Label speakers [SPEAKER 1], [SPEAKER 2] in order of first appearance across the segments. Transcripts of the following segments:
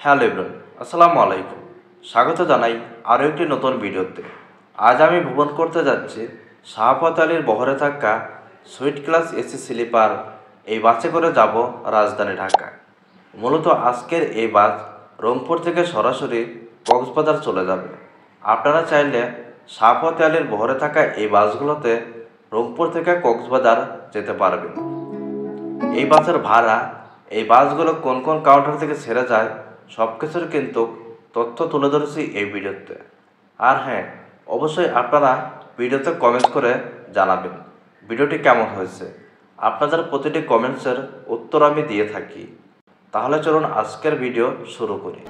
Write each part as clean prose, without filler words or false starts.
[SPEAKER 1] Hello everyone, আসসালামু আলাইকুম। স্বাগত জানাই আরও একটি নতুন ভিডিওতে। আজ আমি ভ্রমণ করতে যাচ্ছি শাহপত আলীর বহরে থাকা সুইট ক্লাস এসি স্লিপার এই বাসে করে যাব রাজধানী ঢাকা। মূলত আজকের এই বাস রংপুর থেকে সরাসরি কক্সবাজার চলে যাবে। আপনারা চাইলে শাহপত আলীর বহরে থাকা এই বাসগুলোতে রংপুর থেকে কক্সবাজার যেতে পারবেন। এই বাসের ভাড়া, এই বাসগুলো কোন কোন কাউন্টার থেকে ছেড়ে যায়, সব কিছুর কিন্তু তথ্য তুলে ধরেছি এই ভিডিওতে। আর হ্যাঁ, অবশ্যই আপনারা ভিডিওতে কমেন্টস করে জানাবেন ভিডিওটি কেমন হয়েছে। আপনাদের প্রতিটি কমেন্টসের উত্তর আমি দিয়ে থাকি। তাহলে চলুন আজকের ভিডিও শুরু করি।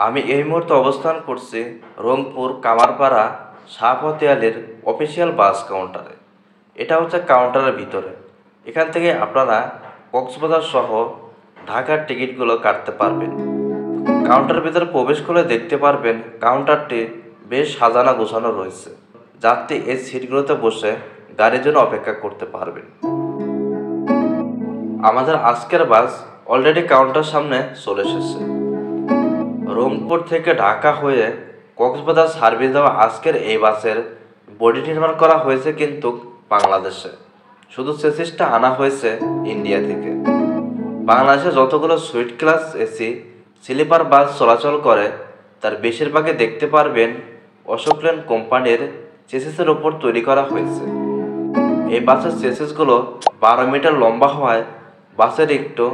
[SPEAKER 1] আমি এই মুহূর্তে অবস্থান করছি রংপুর কামারপাড়া শাহপত আলীর অফিসিয়াল বাস কাউন্টারে। এটা হচ্ছে কাউন্টারের ভিতরে। এখান থেকে আপনারা কক্সবাজার সহ ঢাকার টিকিটগুলো কাটতে পারবেন। কাউন্টারের ভিতরে প্রবেশ করে দেখতে পারবেন কাউন্টারটি বেশ সাজানো গোছানো রয়েছে। যাত্রী এই সিটগুলোতে বসে গাড়ির জন্য অপেক্ষা করতে পারবেন। আমাদের আজকের বাস অলরেডি কাউন্টার সামনে চলে এসেছে। রংপুর থেকে ঢাকা হয়ে কক্সবাজার সার্ভিস দেওয়া আজকের এই বাসের বডি নির্মাণ করা হয়েছে কিন্তু বাংলাদেশে, শুধু চেসিসটা আনা হয়েছে ইন্ডিয়া থেকে। বাংলাদেশে যতগুলো suite class AC sleeper bus চলাচল করে তার বেশিরভাগই দেখতে পারবেন অশোক লেল্যান্ড কোম্পানির চেসিসের ওপর তৈরি করা হয়েছে। এই বাসের চেসিসগুলো 12 মিটার লম্বা হওয়ায় বাসের একটু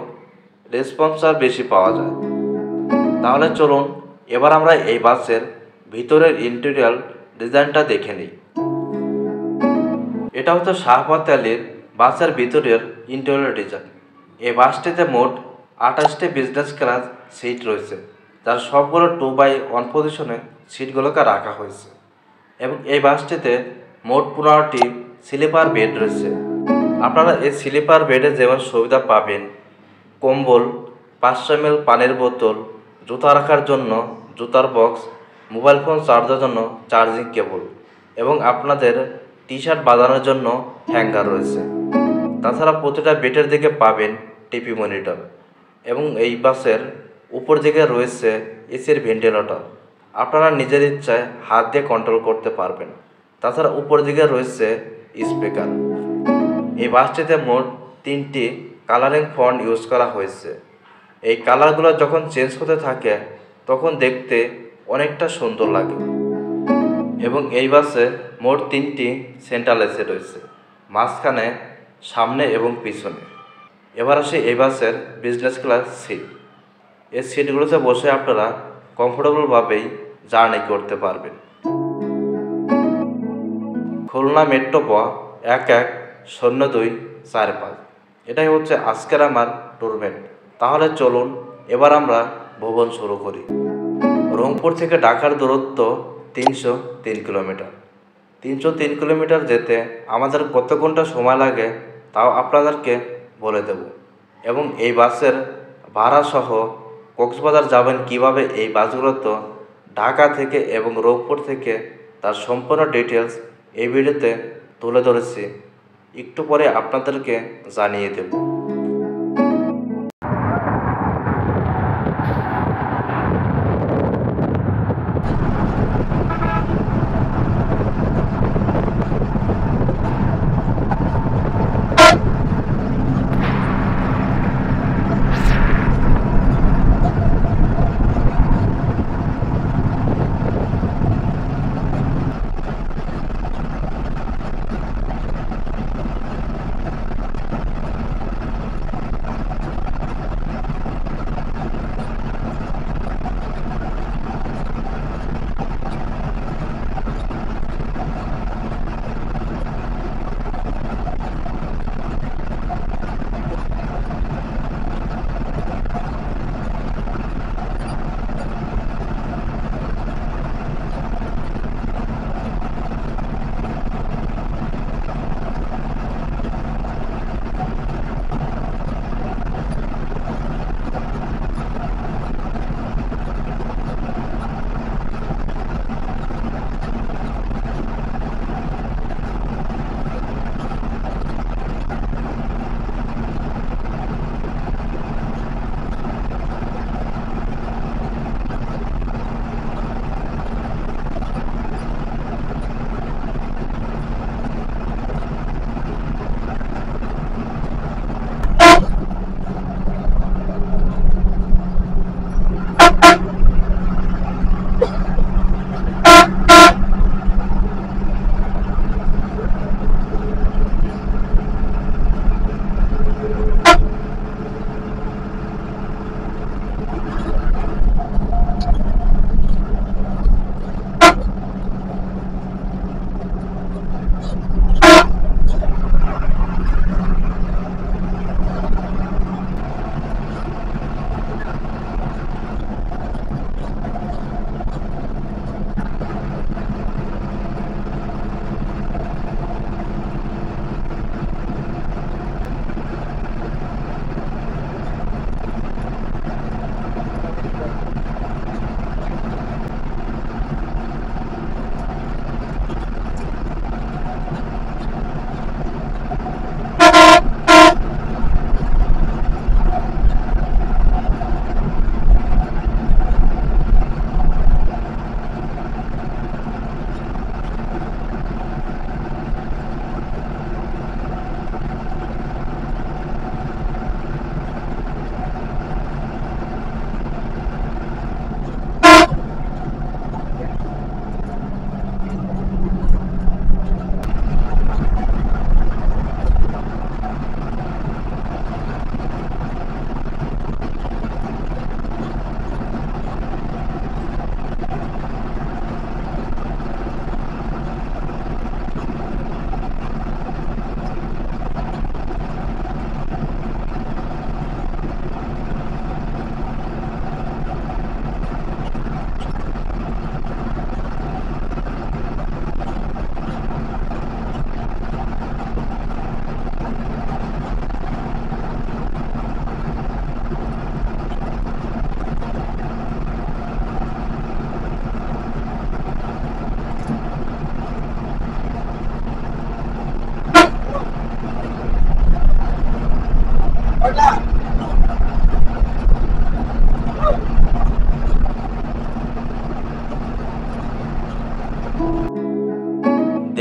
[SPEAKER 1] রেসপন্সার বেশি পাওয়া যায়। তাহলে চলুন এবার আমরা এই বাসের ভিতরের ইন্টেরিয়র ডিজাইনটা দেখে নিই। এটা হচ্ছে শাহপত আলীর বাসের ভিতরের ইন্টেরিয়র ডিজাইন। এই বাসটিতে মোট 28টি বিজনেস ক্লাস সিট রয়েছে, যার সবগুলো 2x1 পজিশনে সিটগুলোকে রাখা হয়েছে। এবং এই বাসটিতে মোট 15টি স্লিপার বেড রয়েছে। আপনারা এই স্লিপার বেডে যেমন সুবিধা পাবেন কম্বল, 500 ml পানির বোতল, জুতা রাখার জন্য জুতার বক্স, মোবাইল ফোন চার্জার জন্য চার্জিং কেবল এবং আপনাদের টি শার্ট বাঁধানোর জন্য হ্যাঙ্গার রয়েছে। তাছাড়া প্রতিটা বেডের দিকে পাবেন টিভি মনিটর এবং এই বাসের উপর দিকে রয়েছে এসির ভেন্টিলেটর। আপনারা নিজের ইচ্ছায় হাত দিয়ে কন্ট্রোল করতে পারবেন। তাছাড়া উপর দিকে রয়েছে স্পিকার। এই বাসটিতে মোট 3টি কালারিং ফন্ট ইউজ করা হয়েছে। এই কালারগুলো যখন চেঞ্জ হতে থাকে তখন দেখতে অনেকটা সুন্দর লাগে। এবং এই বাসে মোট 3টি সেন্ট্রাল এসি রয়েছে, মাঝখানে, সামনে এবং পিছনে। এবার আসে এই বাসের বিজনেস ক্লাস সিট। এই সিটগুলোতে বসে আপনারা কমফোর্টেবলভাবেই জার্নি করতে পারবেন। খুলনা মেট্রো প 110245। এটাই হচ্ছে আজকের আমার ট্যুরমেট। তাহলে চলুন এবার আমরা ভ্রমণ শুরু করি। রংপুর থেকে ঢাকার দূরত্ব 303 কিলোমিটার। 303 কিলোমিটার যেতে আমাদের কত ঘন্টা সময় লাগে তাও আপনাদেরকে বলে দেব। এবং এই বাসের ভাড়া সহ কক্সবাজার যাবেন কিভাবে এই বাসগুলোতে ঢাকা থেকে এবং রংপুর থেকে তার সম্পূর্ণ ডিটেলস এই ভিডিওতে তুলে ধরেছি। একটু পরে আপনাদেরকে জানিয়ে দেব।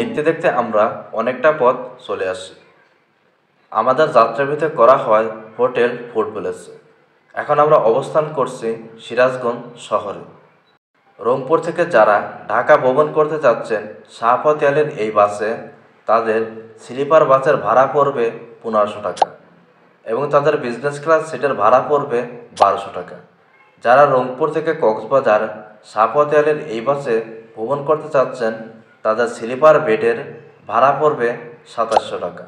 [SPEAKER 1] দেখতে দেখতে আমরা অনেকটা পথ চলে আসি। আমাদের যাত্রাবিরতি করা হয় হোটেল ফুড প্যালেসে। এখন আমরা অবস্থান করছি সিরাজগঞ্জ শহরে। রংপুর থেকে যারা ঢাকা ভ্রমণ করতে যাচ্ছেন শাহপথ আলীর এই বাসে, তাদের স্লিপার বাসের ভাড়া পড়বে 1500 টাকা এবং তাদের বিজনেস ক্লাস সিটের ভাড়া পড়বে 1200 টাকা। যারা রংপুর থেকে কক্সবাজার শাহপথ আলীর এই বাসে ভ্রমণ করতে চাচ্ছেন, তাদের স্লিপার বেডের ভাড়া পড়বে 2700 টাকা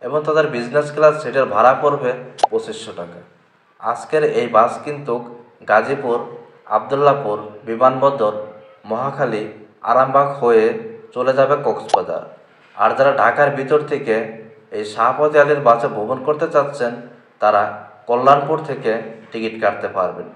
[SPEAKER 1] এবং তাদের বিজনেস ক্লাস সিটের ভাড়া পড়বে 2500 টাকা। আজকের এই বাস কিন্তু গাজীপুর, আবদুল্লাপুর বিমানবন্দর, মহাখালী, আরামবাগ হয়ে চলে যাবে কক্সবাজার। আর যারা ঢাকার ভিতর থেকে এই শাহপথ আলীর বাসে ভ্রমণ করতে চাচ্ছেন, তারা কল্যাণপুর থেকে টিকিট কাটতে পারবেন।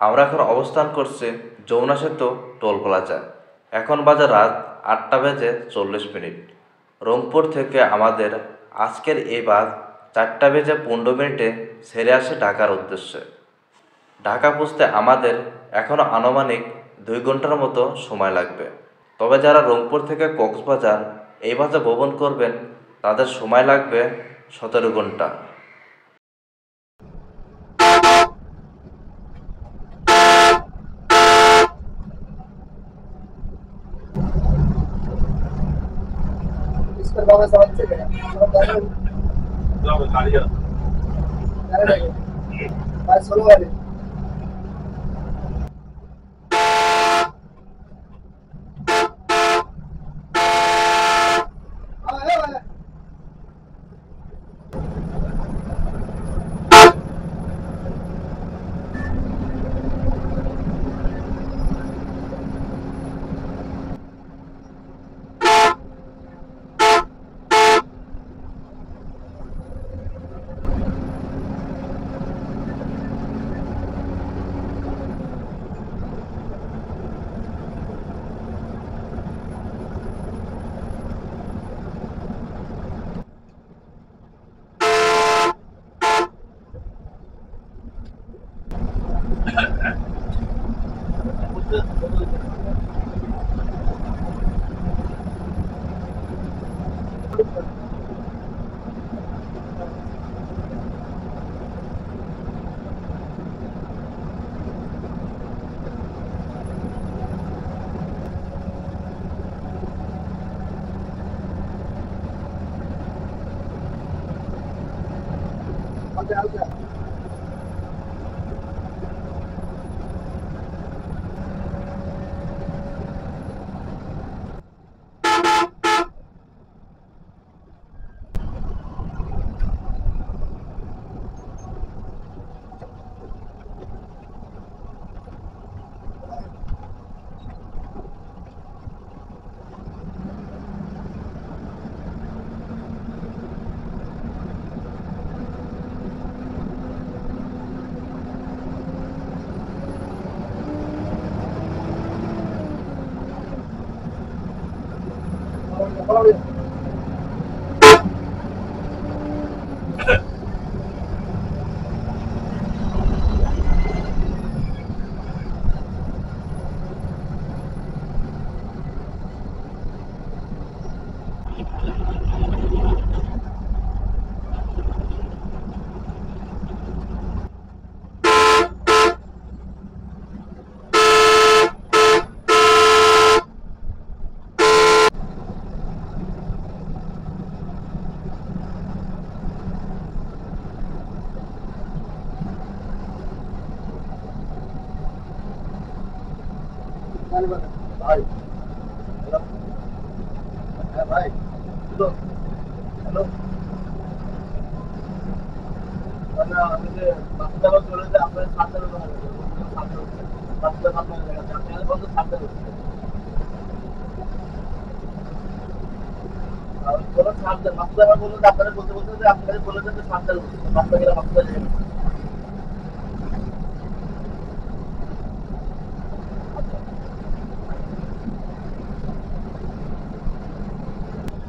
[SPEAKER 1] আমরা এখন অবস্থান করছি যমুনা সেতু টোল প্লাজায়। এখন বাজে রাত 8:40। রংপুর থেকে আমাদের আজকের এই বাস 4:15 ছেড়ে আসে ঢাকার উদ্দেশ্যে। ঢাকা পৌঁছতে আমাদের এখনও আনুমানিক 2 ঘন্টার মতো সময় লাগবে। তবে যারা রংপুর থেকে কক্সবাজার এই বাসে ভ্রমণ করবেন, তাদের সময় লাগবে 17 ঘন্টা।
[SPEAKER 2] ভাই হ্যালো, হ্যাঁ ভাই, হ্যালো হ্যালো, মানে আমি যে বাসটা আবার চলে যে আপনার সামনে সামনে উঠছে বাসটা সামনে দেখাচ্ছে আপনি আর বন্ধু সামনে উঠছে আর বলো সামনে বাসটা আবার বললো যে আপনারা বলতে বলতে যে আপনারা বলেছেন যে সামনে উঠছে বাসটা গেলে বাসটা যাবে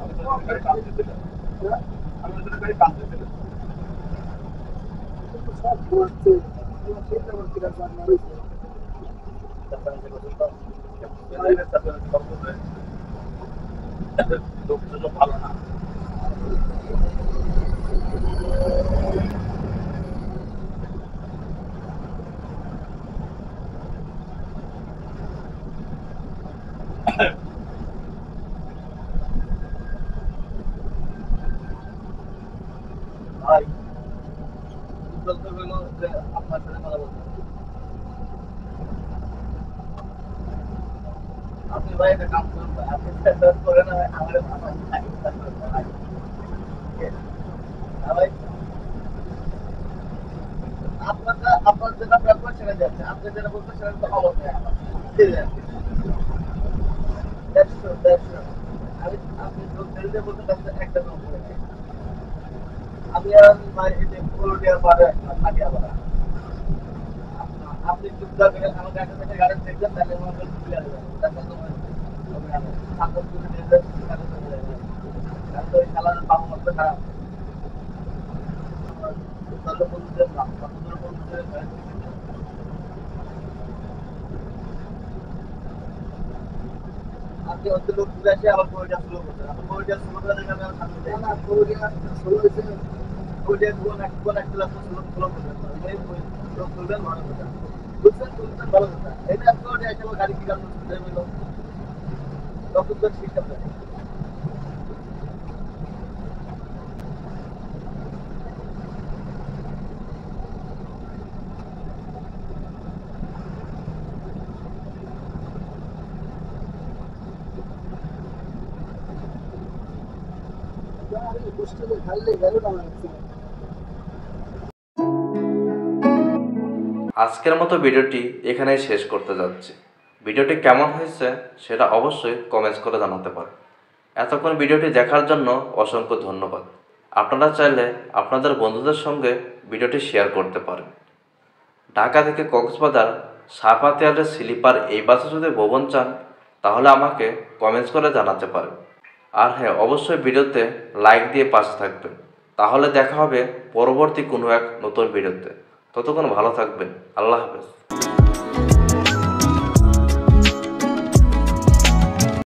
[SPEAKER 2] আমি তো গাড়ি কাম দিতেছিলাম আমি তো গাড়ি কাম দিতেছিলাম সব করছে চিন্তা করতে পারছি লোকজন ভালো না ভাই বলতে হলো যে আপনার সাথে কথা বলতে আপনি ভাই একটা কাম করুন ভাই আপনি করে না আমার ভাই আপনারটা আপনার যেটা ব্যাপার সেটা যাচ্ছে আপনি যেটা বলছেন সেটা তো অবশ্যই আমার ঠিক আছে দ্যাটস ট্রু দ্যাটস ট্রু আমি আপনি যোগ দিলে বলতে তাহলে একটা কাম করে আমি আর ভাই এটা পুরো দেওয়ার পরে থাকি আবার আপনি চুপচাপ আমাকে একটা থেকে গাড়ি দেখবেন তাহলে আমার ক্লিয়ার হয়ে যাবে তারপর তোমার সাতটা করে দিয়ে দেবেন তাহলে চলে যাবে আর তো এই খেলার পাবো মতো খারাপ তাহলে বলতে না আপনার বলতে আপনি অত লোক ঘুরে আসে আবার কোরিয়া স্লো করছেন আপনি কোরিয়া স্লো করে দেখেন আমি সামনে যাই না কোরিয়া স্লো হয়েছে কোরিয়া কোন একটা লাস্ট স্লো স্লো করবেন এই লোক করবেন মনে করবেন বুঝছেন বুঝছেন ভালো কথা এটা আপনি কোরিয়া এসে গাড়ি কি কারণ হইল তখন তো ঠিক আছে হোস্টেলে খাইলে গেল না
[SPEAKER 1] আজকের মতো ভিডিওটি এখানেই শেষ করতে যাচ্ছি। ভিডিওটি কেমন হয়েছে সেটা অবশ্যই কমেন্টস করে জানাতে পারেন। এতক্ষণ ভিডিওটি দেখার জন্য অসংখ্য ধন্যবাদ। আপনারা চাইলে আপনাদের বন্ধুদের সঙ্গে ভিডিওটি শেয়ার করতে পারেন। ঢাকা থেকে কক্সবাজার সাফাতিয়ারের স্লিপার এই বাসে যদি ভ্রমণ চান তাহলে আমাকে কমেন্টস করে জানাতে পারেন। আর হ্যাঁ, অবশ্যই ভিডিওতে লাইক দিয়ে পাশে থাকবেন। তাহলে দেখা হবে পরবর্তী কোনো এক নতুন ভিডিওতে। ততক্ষণ ভালো থাকবেন। আল্লাহ হাফেজ।